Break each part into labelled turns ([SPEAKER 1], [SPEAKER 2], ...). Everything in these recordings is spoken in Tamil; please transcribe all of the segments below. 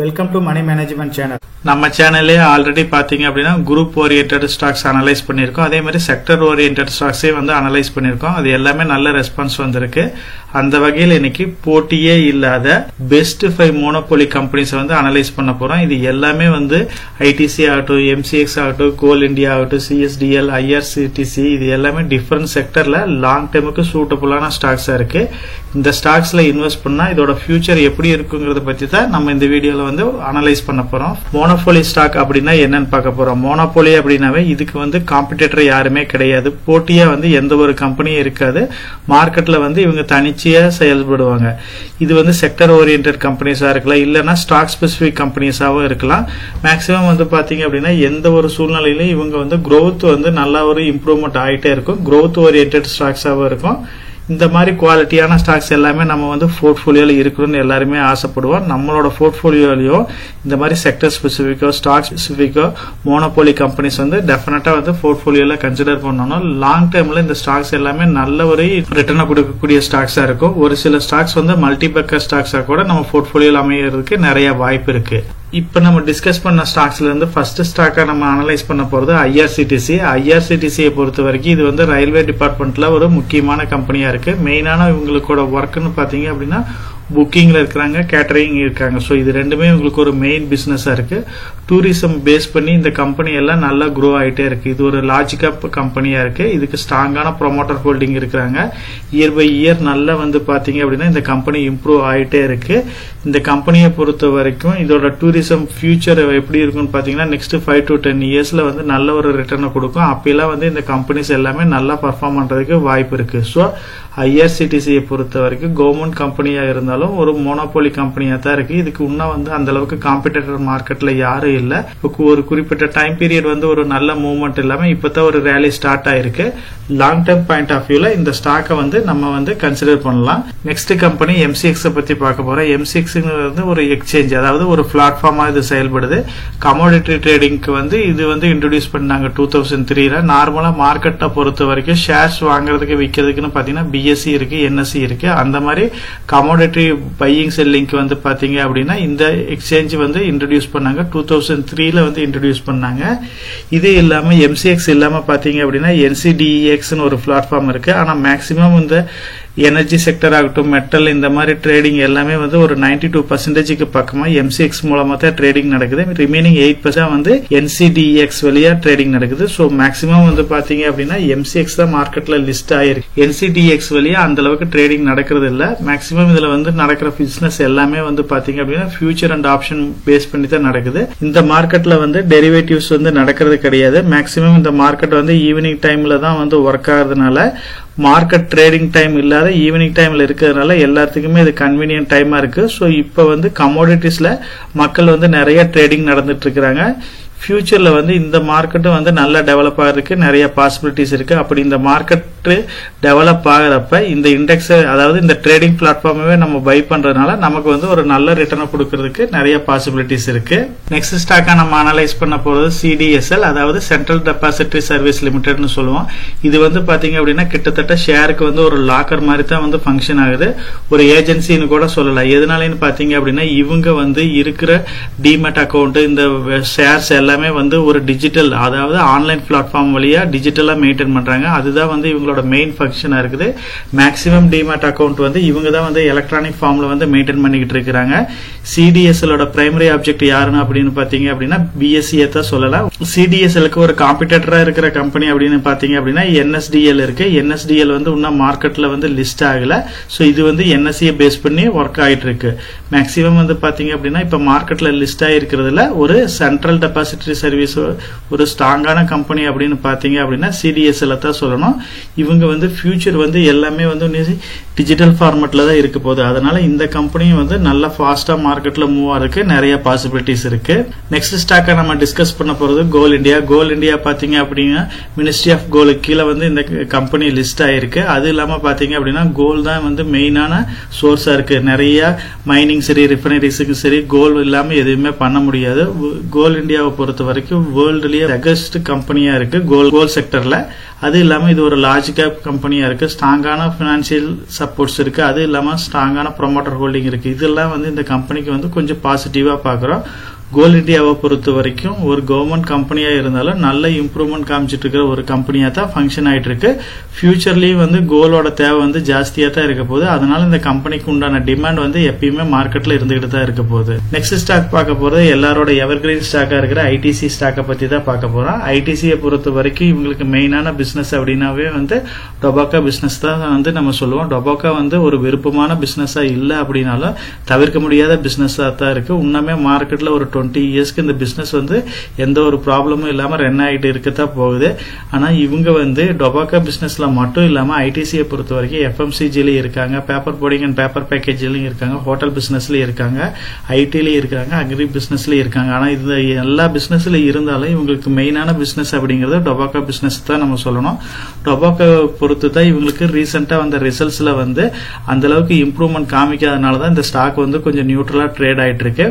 [SPEAKER 1] Welcome to money management channel.
[SPEAKER 2] நம்ம சேனல்லே ஆல்ரெடி பாத்தீங்க அப்படின்னா குரூப் ஓரியன்டட் ஸ்டாக்ஸ் அனலைஸ் பண்ணியிருக்கோம். அதே மாதிரி செக்டர் ஓரியன்டட் ஸ்டாக்ஸே வந்து அனலைஸ் பண்ணியிருக்கோம். அது எல்லாமே நல்ல ரெஸ்பான்ஸ் வந்திருக்கு. அந்த வகையில் இன்னைக்கு போட்டியே இல்லாத பெஸ்ட் 5 மோனோபோலி கம்பெனிஸ் வந்து அனலைஸ் பண்ண போறோம். இது எல்லாமே வந்து ஐடிசி ஆகட்டும், எம்சிஎக்ஸ் ஆகட்டும், கோல் இண்டியா ஆகட்டும், சிஎஸ்டிஎல், ஐஆர்சிடிசி, இது எல்லாமே டிஃபரெண்ட் செக்டர்ல லாங் டைமுக்கு சூட்டபுளான ஸ்டாக்ஸா இருக்கு. இந்த ஸ்டாக்ஸ்ல இன்வெஸ்ட் பண்ணா இதோட ஃபியூச்சர் எப்படி இருக்குங்கிறத பத்தி தான் நம்ம இந்த வீடியோல வந்து அனலைஸ் பண்ண போறோம். மோனோபோலி ஸ்டாக் அப்படின்னா என்னன்னு பார்க்க போறோம். மோனோபோலி அப்படின்னாவே இதுக்கு வந்து காம்படிட்டர் யாருமே கிடையாது. போட்டியா வந்து எந்த ஒரு கம்பெனியும் இருக்காது. மார்க்கெட்ல வந்து இவங்க தனிச்சையா செயல்படுவாங்க. இது வந்து செக்டர் ஓரியன்டட் கம்பெனிஸா இருக்கலாம், இல்லைன்னா ஸ்டாக் ஸ்பெசிபிக் கம்பெனிஸாவும் இருக்கலாம். மேக்சிமம் வந்து பாத்தீங்க அப்படின்னா எந்த ஒரு சூழ்நிலையிலும் இவங்க வந்து growth வந்து நல்ல ஒரு இம்ப்ரூவ்மெண்ட் ஆயிட்டே இருக்கும். growth ஓரியன்டட் ஸ்டாக்ஸாவும் இருக்கும். இந்த மாதிரி குவாலிட்டியான ஸ்டாக்ஸ் எல்லாமே நம்ம வந்து போர்ட்ஃபோலியோல இருக்கணும்னு எல்லாருமே ஆசைப்படுவோம். நம்மளோட போர்ட்ஃபோலியோலயும் இந்த மாதிரி செக்டர் ஸ்பெசிபிக்கோ, ஸ்டாக் ஸ்பெசிபிக்கோ, மோனோபோலி கம்பெனிஸ் வந்து டெஃபினட்டா வந்து போர்ட்ஃபோலியோல கன்சிடர் பண்ணணும். லாங் டைம்ல இந்த ஸ்டாக்ஸ் எல்லாமே நல்ல ஒரு ரிட்டர்ன் கொடுக்கக்கூடிய ஸ்டாக்ஸா இருக்கும். ஒரு சில ஸ்டாக்ஸ் வந்து மல்டிபேக்கர் ஸ்டாக்ஸா கூட நம்ம போர்ட்ஃபோலியோல அமையறதுக்கு நிறைய வாய்ப்பு இருக்கு. இப்ப நம்ம டிஸ்கஸ் பண்ண ஸ்டாக்ஸ்ல இருந்து ஃபர்ஸ்ட் ஸ்டாக்கா நம்ம அனலைஸ் பண்ண போறது ஐஆர்சிடிசி. ஐஆர்சிடிசியை பொறுத்த வரைக்கும் இது வந்து ரயில்வே டிபார்ட்மெண்ட்ல ஒரு முக்கியமான கம்பெனியா இருக்கு. மெயினான இவங்களோட ஒர்க்னு பாத்தீங்க அப்படின்னா புக்கிங்ல இருக்கிறாங்க, கேட்டரிங் இருக்காங்க. ஸோ இது ரெண்டுமே உங்களுக்கு ஒரு மெயின் பிசினஸா இருக்கு. டூரிசம் பேஸ் பண்ணி இந்த கம்பெனி எல்லாம் நல்லா க்ரோ ஆயிட்டே இருக்கு. இது ஒரு லார்ஜ் கேப் கம்பெனியா இருக்கு. இதுக்கு ஸ்ட்ராங்கான ப்ரொமோட்டர் ஹோல்டிங் இருக்கிறாங்க. இயர் பை இயர் நல்லா வந்து பாத்தீங்க அப்படின்னா இந்த கம்பெனி இம்ப்ரூவ் ஆயிட்டே இருக்கு. இந்த கம்பெனியை பொறுத்த வரைக்கும் இதோட டூரிசம் ஃபியூச்சர் எப்படி இருக்குன்னு பாத்தீங்கன்னா நெக்ஸ்ட் 5 to 10 இயர்ஸ்ல வந்து நல்ல ஒரு ரிட்டர்னை கொடுக்கும். அப்பெல்லாம் வந்து இந்த கம்பெனிஸ் எல்லாமே நல்லா பர்ஃபார்ம் பண்றதுக்கு வாய்ப்பு இருக்கு. ஸோ ஐஆர்சிடிசியை பொறுத்த வரைக்கும் கவர்மெண்ட் கம்பெனியா இருந்தாலும் ஒரு மோனோபோலி கம்பெனியா தான் இருக்கு. இதுக்கு இன்னும் வந்து அந்த அளவுக்கு காம்படிட்டர் மார்க்கெட்ல யாரும் இல்ல. ஒரு குறிப்பிட்ட டைம் பீரியட் வந்து ஒரு நல்ல மூவ்மெண்ட் இல்லாம இப்பதான் ஒரு ரேலி ஸ்டார்ட் ஆயிருக்கு. லாங் டர்ம் பாயிண்ட் ஆஃப் வியூல இந்த ஸ்டாக்கை வந்து நம்ம வந்து கன்சிடர் பண்ணலாம். நெக்ஸ்ட் கம்பெனி எம்சிஎக்ஸ் பத்தி பார்க்க போறோம். எம்சிஎக்ஸ் வந்து ஒரு எக்ஸ்சேஞ்ச், அதாவது ஒரு பிளாட்ஃபார்மா இது செயல்படுது. கமோடிட்டி ட்ரேடிங்க்கு வந்து இது வந்து இன்ட்ரோடியூஸ் பண்ணாங்க 2003ல. நார்மலா மார்க்கெட்டை பொறுத்த வரைக்கும் ஷேர்ஸ் வாங்குறதுக்கு விற்கிறதுக்குன்னு பாத்தீங்கன்னா பிஎஸ்சி இருக்கு, என்எஸ்சி இருக்கு. அந்த மாதிரி கமோடிட்டி பையிங் செல்லிங்க்கு வந்து பாத்தீங்க அப்படின்னா இந்த எக்ஸ்சேஞ்ச் வந்து இன்ட்ரோடியூஸ் பண்ணாங்க. 2003ல வந்து இன்ட்ரோடியூஸ் பண்ணாங்க. இது இல்லாம எம்சிஎக்ஸ் இல்லாம பாத்தீங்க அப்படின்னா என்சிடிஎக்ஸ் ஒரு பிளாட்ஃபார்ம் இருக்கு. ஆனா மேக்சிமம் இந்த எனர்ஜி செக்டர் ஆகட்டும், மெட்டல், இந்த மாதிரி ட்ரேடிங் எல்லாமே வந்து ஒரு 92% பக்கமா எம்சிஎக்ஸ் மூலமா தான் ட்ரேடிங் நடக்குது. ரிமைனிங் 8% வந்து என்சிடிஎக்ஸ் வழியா ட்ரேடிங் நடக்குது. ஸோ மேக்சிமம் வந்து பாத்தீங்க அப்படின்னா எம்சிஎக்ஸ் தான் மார்க்கெட்ல லிஸ்ட் ஆயிருக்கு. என்சிடிஎக்ஸ் வழியா அந்த அளவுக்கு ட்ரேடிங் நடக்கிறது இல்ல. மேக்சிமம் இதுல வந்து நடக்கிற பிசினஸ் எல்லாமே வந்து பாத்தீங்க அப்படின்னா ஃபியூச்சர் அண்ட் ஆப்ஷன் பேஸ் பண்ணி தான் நடக்குது. இந்த மார்க்கெட்ல வந்து டெரிவேட்டிவ்ஸ் வந்து நடக்கிறது கிடையாது. மேக்சிமம் இந்த மார்க்கெட் வந்து ஈவினிங் டைம்ல தான் வந்து ஒர்க் ஆகுறதுனால மார்க்கெட் ட்ரேடிங் டைம் இல்லாத ஈவினிங் டைம்ல இருக்கிறதுனால எல்லாத்துக்குமே இது கன்வீனியன்ட் டைமா இருக்கு. ஸோ இப்போ வந்து கமோடிட்டிஸ்ல மக்கள் வந்து நிறைய ட்ரேடிங் நடந்துட்டு இருக்கிறாங்க. ஃபியூச்சர்ல வந்து இந்த மார்க்கெட்டும் வந்து நல்லா டெவலப் ஆகிறதுக்கு நிறைய பாசிபிலிட்டிஸ் இருக்கு. அப்படி இந்த மார்க்கெட் டெவலப் ஆகிறப்ப இந்த இண்டெக்ஸ், அதாவது இந்த ட்ரேடிங் பிளாட்ஃபார்மே நம்ம பை பண்றதுனால நமக்கு வந்து ஒரு நல்ல ரிட்டர்னை கொடுக்கறதுக்கு நிறைய பாசிபிலிட்டிஸ் இருக்கு. நெக்ஸ்ட் ஸ்டாக்கா நம்ம அனலைஸ் பண்ண போறது சிடிஎஸ்எல், அதாவது சென்ட்ரல் டெபாசிட்டரி சர்வீஸ் லிமிடெட்னு சொல்லுவோம். இது வந்து பாத்தீங்க அப்படின்னா கிட்டத்தட்ட ஷேருக்கு வந்து ஒரு லாக்கர் மாதிரி தான் வந்து ஃபங்க்ஷன் ஆகுது. ஒரு ஏஜென்சின்னு கூட சொல்லலாம். எதனாலன்னு பாத்தீங்க அப்படின்னா இவங்க வந்து இருக்கிற டிமெட் அக்கௌண்ட், இந்த ஷேர்ஸ் எல்லாமே வந்து ஒரு டிஜிட்டல், அதாவது ஆன்லைன் பிளாட்ஃபார்ம் வழியா டிஜிட்டலா மெயின்டைன் பண்றாங்க. அதுதான் வந்து இவங்களோட மெயின் ஃபங்க்ஷனா இருக்குது. மேக்ஸிமம் டிமேட் அக்கௌண்ட் வந்து இவங்க தான் வந்து எலக்ட்ரானிக் ஃபார்ம்ல வந்து மெயின்டைன் பண்ணிக்கிட்டு இருக்காங்க. சிடிஎஸ்எலோட பிரைமரி ஆப்ஜெக்ட் யாருன்னு அப்படின்னு பாத்தீங்க அப்படின்னா பிஎஸ்சியை தான் சொல்லலாம். சிடிஎஸ்எலுக்கு ஒரு காம்படிட்டரா இருக்கிற கம்பெனி அப்படின்னு பாத்தீங்க அப்படின்னா என்எஸ்டிஎல் இருக்கு. என்எஸ்டிஎல் வந்து இன்னும் மார்க்கெட்ல வந்து லிஸ்ட் ஆகல. சோ இது வந்து என்எஸ்சியை பேஸ் பண்ணி ஒர்க் ஆயிட்டு இருக்கு. மேக்ஸிமம் வந்து பாத்தீங்க அப்படின்னா இப்ப மார்க்கெட்ல லிஸ்ட் ஆயிருக்கிறதுல ஒரு சென்ட்ரல் டெபாசிட்டரி சர்வீஸ் ஒரு ஸ்ட்ராங்கான கம்பெனி அப்படின்னு பாத்தீங்க அப்படின்னா சிடிஎஸ்எல் தான் சொல்லணும். இவங்க வந்து ஃபியூச்சர் வந்து எல்லாமே வந்து டிஜிட்டல் ஃபார்மேட்ல தான் இருக்க போகுது. அதனால இந்த கம்பெனியும் வந்து நல்ல ஃபாஸ்டா மார்க்கெட்ல மூவ் ஆகிறதுக்கு நிறைய பாசிபிலிட்டிஸ் இருக்கு. நெக்ஸ்ட் ஸ்டாக்கா நம்ம டிஸ்கஸ் பண்ண போறது கோல் இண்டியா. கோல் இண்டியா பாத்தீங்க அப்படின்னா மினிஸ்ட்ரி ஆஃப் கோலுக்கு கீழே வந்து இந்த கம்பெனி லிஸ்ட் ஆயிருக்கு. அது இல்லாம பாத்தீங்க அப்படின்னா கோல் தான் வந்து மெயினான சோர்ஸா இருக்கு. நிறைய மைனிங் சரி, ரிஃபைனரிஸுக்கு சரி, கோல் இல்லாம எதுவுமே பண்ண முடியாது. கோல் இண்டியாவை பொறுத்த வரைக்கும் வேர்ல்டுலயே பிகெஸ்ட் கம்பெனியா இருக்கு கோல்ட் செக்டர்ல. அது இல்லாம இது ஒரு லார்ஜ் கேப் கம்பெனியா இருக்கு. ஸ்ட்ராங்கான பினான்சியல் சப்போர்ட்ஸ் இருக்கு. அது இல்லாம ஸ்ட்ராங்கான ப்ரொமோட்டர் ஹோல்டிங் இருக்கு. இதெல்லாம் வந்து இந்த கம்பெனிக்கு வந்து கொஞ்சம் பாசிட்டிவா பாக்குறோம். கோல் இந்தியாவை பொறுத்த வரைக்கும் ஒரு கவர்மெண்ட் கம்பெனியா இருந்தாலும் நல்ல இம்ப்ரூவ்மெண்ட் காமிச்சிட்டு இருக்கிற ஒரு கம்பெனியா தான் ஃபங்க்ஷன் ஆயிட்டு இருக்கு. ஃபியூச்சர்லயும் வந்து கோலோட தேவை வந்து ஜாஸ்தியா தான் இருக்க போகுது. அதனால இந்த கம்பெனிக்கு உண்டான டிமாண்ட் வந்து எப்பயுமே மார்க்கெட்ல இருந்துகிட்டு தான் இருக்க போகுது. நெக்ஸ்ட் ஸ்டாக் பார்க்க போறது எல்லாரோட எவர்கிரீன் ஸ்டாக்கா இருக்கிற ஐடிசி ஸ்டாக்கை பத்தி தான் பார்க்க போறோம். ஐடிசியை பொறுத்த வரைக்கும் இவங்களுக்கு மெயினான பிசினஸ் அப்படின்னாவே வந்து டொபாக்கோ பிசினஸ் தான் வந்து நம்ம சொல்லுவோம். டொபாக்கோ வந்து ஒரு விருப்பமான பிசினஸா இல்ல அப்படின்னாலும் தவிர்க்க முடியாத பிசினஸா தான் இருக்கு. உண்மையே மார்க்கெட்ல ஒரு 20 இயர்ஸ்க்கு இந்த பிசினஸ் வந்து எந்த ஒரு ப்ராப்ளமும் இல்லாம ரன் ஆகிட்டு இருக்கத்தான் போகுது. ஆனா இவங்க வந்து டொபாக்கோ பிசினஸ்ல மட்டும் இல்லாம ஐடிசியை பொறுத்த வரைக்கும் எஃப்எம்சிஜிலயும் இருக்காங்க, பேப்பர் போர்டிங் அண்ட் பேப்பர் பேக்கேஜ்லயும் இருக்காங்க, ஹோட்டல் பிசினஸ்லயும் இருக்காங்க, ஐடிலயும் இருக்காங்க, அக்ரி பிசினஸ்லயும் இருக்காங்க. ஆனா இந்த எல்லா பிசினஸ்ல இருந்தாலும் இவங்களுக்கு மெயினான பிசினஸ் அப்படிங்கறது டொபாக்கோ பிசினஸ் தான் நம்ம சொல்லணும். டொபாக்கோ பொறுத்து தான் இவங்களுக்கு ரீசெண்டா வந்த ரிசல்ட்ஸ்ல வந்து அந்த அளவுக்கு இம்ப்ரூவ்மெண்ட் காமிக்காதனாலதான் இந்த ஸ்டாக் வந்து கொஞ்சம் நியூட்ரலா ட்ரேட் ஆயிட்டு இருக்கு.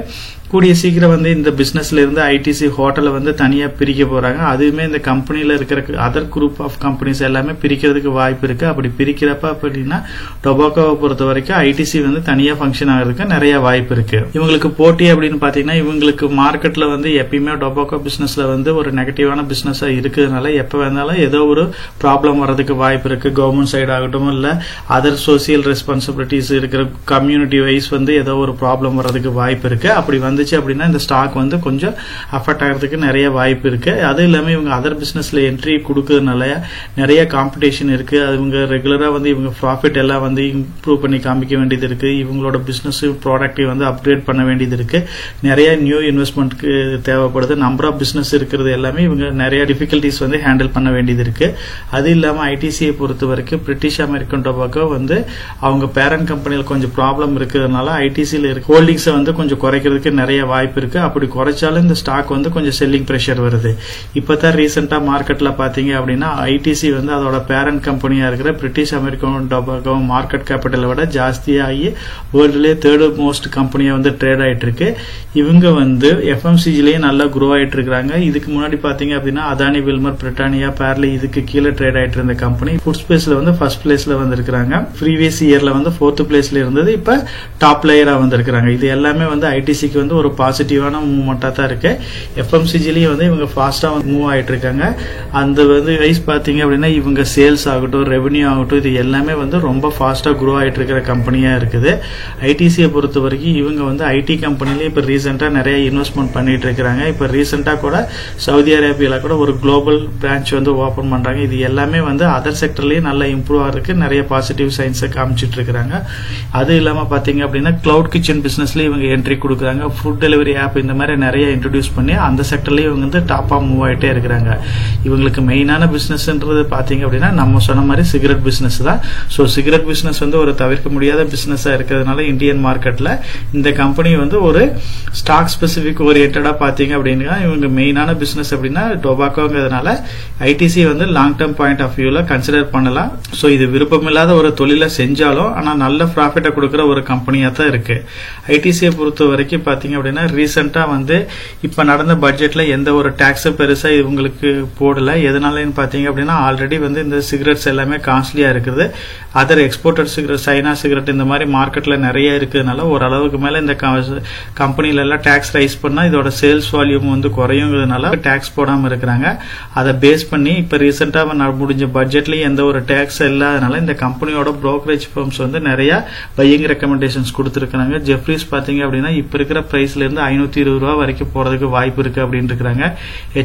[SPEAKER 2] கூடிய சீக்கிரம் வந்து இந்த பிசினஸ்ல இருந்து ஐடிசி ஹோட்டலை வந்து தனியா பிரிக்க போறாங்க. அதுவுமே இந்த கம்பெனில இருக்கிற அதர் குரூப் ஆஃப் கம்பெனிஸ் எல்லாமே பிரிக்கிறதுக்கு வாய்ப்பு இருக்கு. அப்படி பிரிக்கிறப்ப அப்படின்னா டொபாக்கோவை பொறுத்த வரைக்கும் ஐடிசி வந்து தனியா ஃபங்க்ஷன் ஆகிறதுக்கு நிறைய வாய்ப்பு இருக்கு. இவங்களுக்கு போட்டி அப்படின்னு பாத்தீங்கன்னா இவங்களுக்கு மார்க்கெட்ல வந்து எப்பயுமே டொபாக்கோ பிசினஸ்ல வந்து ஒரு நெகட்டிவான பிசினஸா இருக்கிறதுனால எப்ப வேணாலும் ஏதோ ஒரு ப்ராப்ளம் வர்றதுக்கு வாய்ப்பு இருக்கு. கவர்மெண்ட் சைடு ஆகட்டும் இல்ல அதர் சோசியல் ரெஸ்பான்சிபிலிட்டிஸ் இருக்கிற கம்யூனிட்டி வைஸ் வந்து ஏதோ ஒரு ப்ராப்ளம் வர்றதுக்கு வாய்ப்பு இருக்கு. அப்படி வந்துச்சு அப்படின்னா இந்த ஸ்டாக் வந்து கொஞ்சம் அஃபெக்ட் ஆகிறதுக்கு நிறைய வாய்ப்பு இருக்கு. அது இல்லாம இவங்க அதர் பிசினஸ்ல என்ட்ரி கொடுக்கறதுனால நிறைய காம்படிஷன் இருக்கு. இவங்க ரெகுலரா வந்து இவங்க ப்ராஃபிட் எல்லாம் வந்து இம்ப்ரூவ் பண்ணி காமிக்க வேண்டியது இருக்கு. இவங்களோட பிசினஸ் ப்ராடக்டை வந்து அப்கிரேட் பண்ண வேண்டியது இருக்கு. நிறைய நியூ இன்வெஸ்ட்மெண்ட்க்கு தேவைப்படுது. நம்பர் ஆஃப் பிசினஸ் இருக்கிறது எல்லாமே இவங்க நிறைய டிஃபிகல்டிஸ் வந்து ஹேண்டில் பண்ண வேண்டியது இருக்கு. அது இல்லாம ஐடிசியை பொறுத்த வரைக்கும் பிரிட்டிஷ் அமெரிக்கன் டொபாக்கோ வந்து அவங்க பேரண்ட் கம்பெனியில் கொஞ்சம் ப்ராப்ளம் இருக்கிறதுனால ஐடிசியில் இருக்க ஹோல்டிங்ஸை வந்து கொஞ்சம் குறைக்கிறதுக்கு நிறைய வாய்ப்பு இருக்கு. அப்படி குறைச்சாலும் இந்த ஸ்டாக் வந்து கொஞ்சம் செல்லிங் பிரஷர் வருது. இப்பதான் ரீசெண்டா மார்க்கெட்ல பாத்தீங்க அப்படின்னா ஐடிசி வந்து அதோட பேரண்ட் கம்பெனியா இருக்கிற பிரிட்டிஷ் அமெரிக்கன் டொபாக்கோ மார்க்கெட் கேபிட்டலை விட ஜாஸ்தியாகி வேர்ல்டுலேயே 3rd மோஸ்ட் கம்பெனியா வந்து ட்ரேட் ஆயிட்டு இருக்கு. இவங்க வந்து எஃப்எம்சிஜிலேயே நல்லா குரோ ஆயிட்டு இருக்காங்க. இதுக்கு முன்னாடி பாத்தீங்க அப்படின்னா அதானி, வில்மர், பிரிட்டானியா, பார்லி இதுக்கு கீழே ட்ரேட் ஆயிட்டு இருந்த கம்பெனி ஃபுட் ஸ்பேஸ்ல வந்து ஃபர்ஸ்ட் பிளேஸ்ல வந்திருக்காங்க. ப்ரீவியஸ் இயர்ல வந்து 4th பிளேஸ்ல இருந்தது, இப்ப டாப் லேயரா வந்திருக்காங்க. இது எல்லாமே வந்து ஐடிசிக்கு வந்து ஒரு பாசிட்டிவான மூவ்மெண்டா தான் இருக்கு. எஃப்எம்சிஜிலயும் வந்து இவங்க ஃபாஸ்டா மூவ் ஆயிட்டு இருக்காங்க. அந்த வந்து வைஸ் பாத்தீங்க அப்படின்னா இவங்க சேல்ஸ் ஆகட்டும், ரெவென்யூ ஆகட்டும், இது எல்லாமே வந்து ரொம்ப ஃபாஸ்டா குரோ ஆயிட்டு இருக்கிற கம்பெனியா இருக்குது. ஐடிசியை பொறுத்த வரைக்கும் இவங்க வந்து ஐடி கம்பெனிலேயே இப்ப ரீசெண்டா நிறைய இன்வெஸ்ட்மெண்ட் பண்ணிட்டு இருக்காங்க. இப்ப ரீசெண்டா கூட சவுதி அரேபியால கூட ஒரு குளோபல் பிரான்ச் வந்து ஓபன் பண்றாங்க. இது எல்லாமே வந்து அதர் செக்டர்லயே நல்லா இம்ப்ரூவ் ஆகிறதுக்கு நிறைய பாசிட்டிவ் சைன்ஸை காமிச்சிட்டு இருக்காங்க. அது இல்லாம பாத்தீங்க அப்படின்னா கிளவுட் கிச்சன் பிசினஸ்ல இவங்க என்ட்ரி கொடுக்குறாங்க. ஃபுட் டெலிவரி ஆப் இந்த மாதிரி நிறைய இன்ட்ரோடியூஸ் பண்ணி அந்த செக்டர்லயே இவங்க வந்து டாப்பா மூவ் ஆயிட்டே இருக்கிறாங்க. இவங்களுக்கு மெயினான பிசினஸ்ன்றது பாத்தீங்க அப்படின்னா நம்ம சொன்ன மாதிரி சிகரெட் பிசினஸ் தான். சோ சிகரெட் பிசினஸ் வந்து ஒரு தவிர்க்க முடியாத பிசினஸா இருக்கிறதுனால இந்தியன் மார்க்கெட்ல இந்த கம்பெனி வந்து ஒரு ஸ்டாக் ஸ்பெசிபிக் ஓரியன்டா பாத்தீங்க அப்படின்னா இவங்க மெயினான பிசினஸ் அப்படின்னா டொபாக்கோங்கிறதுனால ஐடிசி வந்து லாங் டேர்ம் பாயிண்ட் ஆஃப் வியூல கன்சிடர் பண்ணலாம். சோ இது விருப்பமில்லாத ஒரு தொழிலை செஞ்சாலும் ஆனா நல்ல ப்ராஃபிட்டை கொடுக்கிற ஒரு கம்பெனியா தான் இருக்கு. ஐடிசியை பொறுத்த வரைக்கும் பாத்தீங்க அப்படின்னா ரீசெண்டா வந்து இப்ப நடந்த பட்ஜெட்ல எந்த ஒரு டாக்ஸ் பெருசா இவங்களுக்கு போடல. எதனாலன்னு பாத்தீங்க அப்படின்னா ஆல்ரெடி வந்து இந்த சிகரெட்ஸ் எல்லாமே காஸ்ட்லியா இருக்குது. Other exported cigarette, China cigarette இந்த மாதிரி மார்க்கெட்ல நிறைய இருக்கிறதுனால ஓரளவுக்கு மேல இந்த கம்பெனில எல்லாம் டாக்ஸ் ரைஸ் பண்ணா இதோட சேல்ஸ் வால்யூம் வந்து குறையுங்கிறதுனால டாக்ஸ் போடாம இருக்கிறாங்க. அதை பேஸ் பண்ணி இப்ப ரீசெண்டா முடிஞ்ச பட்ஜெட்லயும் எந்த ஒரு டாக்ஸ் இல்லாதனால இந்த கம்பெனியோட புரோக்கரேஜ் ஃபர்ம்ஸ் வந்து நிறைய பையிங் ரெக்கமெண்டேஷன்ஸ் கொடுத்திருக்காங்க. ஜெஃப்ரிஸ் பாத்தீங்க அப்படின்னா இப்ப இருக்கிற பிரைஸ்ல இருந்து 520 ரூபாய் வரைக்கும் போறதுக்கு வாய்ப்பு இருக்கு அப்படின்னு இருக்காங்க.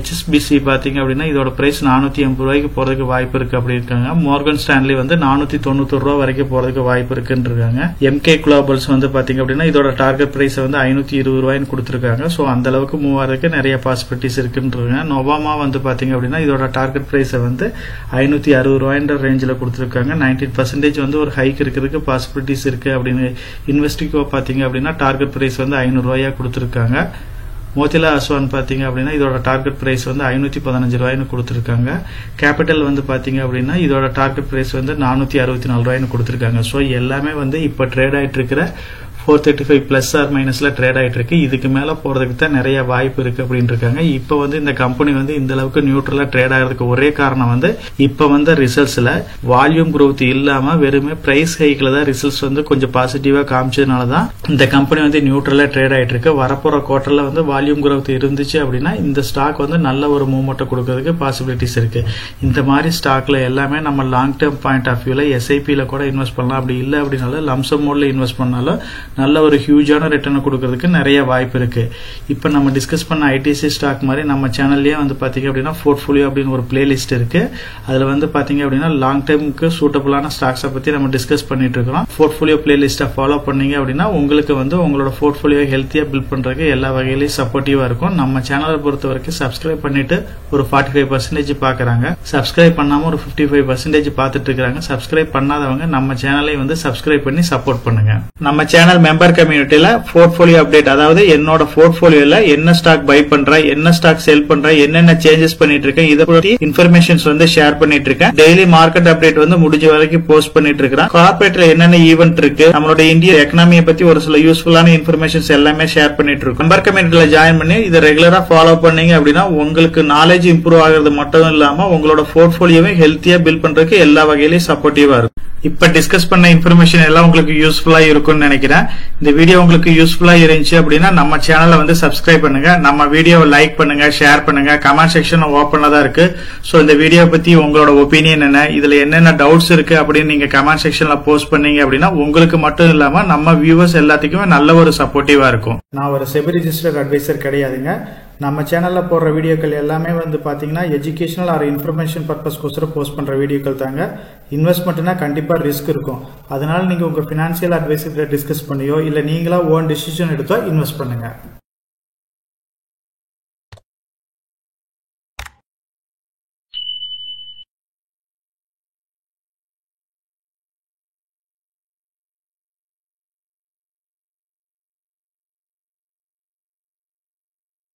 [SPEAKER 2] HSBC பாத்தீங்க அப்படின்னா இதோட பிரைஸ் 480 ரூபாய்க்கு போறதுக்கு வாய்ப்பு இருக்கு அப்படின்னு இருக்காங்க. மார்கன் ஸ்டான்லி வந்து 491 ரூபாய் வரைக்கும் போறதுக்கு வாய்ப்பு இருக்குன்னு இருக்காங்க. MK குளோபல்ஸ் வந்து பாத்தீங்க அப்படின்னா இதோட டார்கெட் பிரைஸ் வந்து 520 ரூபாய்னு கொடுத்திருக்காங்க. சோ அந்த அளவுக்கு மூவ் ஆகிறதுக்கு நிறைய பாசிபிலிட்டிஸ் இருக்குன்னு இருக்காங்க. நோவாமா வந்து பாத்தீங்க அப்படின்னா இதோட டார்கெட் பிரைஸ் வந்து 560 ரூபாய்ன்ற ரேஞ்சில் கொடுத்திருக்காங்க. 19% வந்து ஒரு ஹைக் இருக்கிறதுக்கு பாசிபிலிட்டிஸ் இருக்கு அப்படின்னு. இன்வெஸ்டிகோ பாத்தீங்க அப்படின்னா டார்கெட் பிரைஸ் வந்து 500 ரூபாயா கொடுத்திருக்காங்க. மோதிலா அஸ்வான் பாத்தீங்க அப்படின்னா இதோட டார்கெட் பிரைஸ் வந்து 515 ரூபாய்னு கொடுத்திருக்காங்க. கேபிட்டல் வந்து பாத்தீங்க அப்படின்னா இதோட டார்கெட் பிரைஸ் வந்து 464 ரூபாய்னு கொடுத்திருக்காங்க. சோ எல்லாமே வந்து இப்ப ட்ரேட் ஆயிட்டு இருக்கிற 435 பிளஸ் ஆர் மைனஸ்ல ட்ரேட் ஆயிட்டு இருக்கு. இதுக்கு மேல போறதுக்கு தான் நிறைய வாய்ப்பு இருக்கு அப்படின்னு இருக்காங்க. இப்ப வந்து இந்த கம்பெனி வந்து இந்த அளவுக்கு நியூட்ரலா ட்ரேட் ஆகிறதுக்கு ஒரே காரணம் வந்து இப்ப வந்து ரிசல்ட்ஸ்ல வால்யூம் growth இல்லாம வெறுமே பிரைஸ் ஹைக்ல தான் ரிசல்ட்ஸ் வந்து கொஞ்சம் பாசிட்டிவா காமிச்சதுனால தான் இந்த கம்பெனி வந்து நியூட்ரலா ட்ரேட் ஆயிட்டு இருக்கு. வரப்போற குவார்டர்ல வந்து வால்யூம் growth இருந்துச்சு அப்படின்னா இந்த ஸ்டாக் வந்து நல்ல ஒரு மூவ்மெண்ட் கொடுக்கறதுக்கு பாசிபிலிட்டிஸ் இருக்கு. இந்த மாதிரி ஸ்டாக்ல எல்லாமே நம்ம லாங் டேர்ம் பாயிண்ட் ஆஃப் வியூல எஸ்ஐபில கூட இன்வெஸ்ட் பண்ணலாம். அப்படி இல்லை அப்படின்னாலும் லம்சம் மோட்ல இன்வெஸ்ட் பண்ணாலும் நல்ல ஒரு ஹியூஜான ரிட்டர்ன் கொடுக்கறதுக்கு நிறைய வாய்ப்பு இருக்கு. இப்ப நம்ம டிஸ்கஸ் பண்ண ஐடிசி ஸ்டாக் மாதிரி நம்ம சேனல்லயே வந்து பாத்தீங்க அப்படின்னா போர்ட்ஃபோலியோ அப்படின்னு ஒரு பிளேலிஸ்ட் இருக்கு. அதுல வந்து பாத்தீங்க அப்படின்னா லாங் டைமுக்கு சூட்டபிளான ஸ்டாக்ஸை பத்தி நம்ம டிஸ்கஸ் பண்ணிட்டு இருக்கோம். போர்ட்ஃபோலியோ பிளேலிஸ்ட்டை ஃபாலோ பண்ணீங்க அப்படின்னா உங்களுக்கு வந்து உங்களோட போர்ட்ஃபோலியோ ஹெல்த்தியா பில்ட் பண்றதுக்கு எல்லா வகையிலையும் சப்போர்ட்டிவா இருக்கும். நம்ம சேனலை பொறுத்த வரைக்கும் சப்ஸ்கிரைப் பண்ணிட்டு ஒரு 45% பாக்குறாங்க, சப்ஸ்கிரைப் பண்ணாம ஒரு 55% பார்த்துட்டு இருக்காங்க. சப்ஸ்கிரைப் பண்ணாதவங்க நம்ம சேனலை வந்து சப்ஸ்கிரைப் பண்ணி சப்போர்ட் பண்ணுங்க. நம்ம சேனல் மெம்பர் கம்யூனிட்டியில போர்ட்ஃபோலியோ அப்டேட், அதாவது என்னோட போர்ட்ஃபோலியோல என்ன ஸ்டாக் பை பண்றேன், என்ன ஸ்டாக் செல் பண்றேன், என்னென்ன சேஞ்சஸ் பண்ணிட்டு இருக்கேன், இதை பத்தி இன்ஃபர்மேஷன்ஸ் வந்து ஷேர் பண்ணிட்டு இருக்கேன். டெய்லி மார்க்கெட் அப்டேட் வந்து முடிஞ்ச வரைக்கும் போஸ்ட் பண்ணிட்டு இருக்கேன். கார்பரேட்ல என்னென்ன ஈவென்ட் இருக்கு, நம்மளோட இந்திய எக்கனாமியை பத்தி ஒரு சில யூஸ்ஃபுல்லான இன்ஃபர்மேஷன்ஸ் எல்லாமே ஷேர் பண்ணிட்டு இருக்கோம். மெம்பர் கம்யூனிட்டியில ஜாயின் பண்ணி இதை ரெகுலரா ஃபாலோ பண்ணீங்க அப்படின்னா உங்களுக்கு நாலேஜ் இம்ப்ரூவ் ஆகிறது மட்டும் இல்லாம உங்களோட போர்ட்ஃபோலியோவை ஹெல்த்தியா பில்ட் பண்றதுக்கு எல்லா வகையிலையும் சப்போர்ட்டிவா இருக்கும். இப்ப டிஸ்கஸ் பண்ண இன்ஃபர்மேஷன் எல்லாம் உங்களுக்கு யூஸ்ஃபுல்லா இருக்கும்னு நினைக்கிறேன். இந்த வீடியோ உங்களுக்கு யூஸ்ஃபுல்லா இருந்துச்சு அப்படின்னா நம்ம சேனலை வந்து சப்ஸ்கிரைப் பண்ணுங்க, நம்ம வீடியோவை லைக் பண்ணுங்க, ஷேர் பண்ணுங்க. கமெண்ட் செக்ஷன் ஓப்பனா தான் இருக்கு. சோ இந்த வீடியோ பத்தி உங்களோட ஒப்பீனியன் என்ன, இதுல என்னென்ன டவுட்ஸ் இருக்கு அப்படின்னு நீங்க கமெண்ட் செக்ஷன்ல போஸ்ட் பண்ணீங்க அப்படின்னா உங்களுக்கு மட்டும் இல்லாம நம்ம வியூவர்ஸ் எல்லாத்துக்குமே நல்ல ஒரு சப்போர்ட்டிவா இருக்கும்.
[SPEAKER 1] நான் ஒரு செபி ரிஜிஸ்டர்ட் அட்வைசர் கிடையாதுங்க. நம்ம சேனல்ல போடுற வீடியோக்கள் எல்லாமே வந்து பாத்தீங்கன்னா எஜுகேஷனல் ஆர் இன்ஃபர்மேஷன் பர்பஸ்க்கோசரம் போஸ்ட் பண்ற வீடியோக்கள் தாங்க. இன்வெஸ்ட்மெண்ட்னா கண்டிப்பா ரிஸ்க் இருக்கும். அதனால நீங்க உங்க பினான்சியல் அட்வைசர் டிஸ்கஸ் பண்ணியோ இல்ல நீங்களா ஓன் டிசிஷன் எடுத்தோ இன்வெஸ்ட் பண்ணுங்க.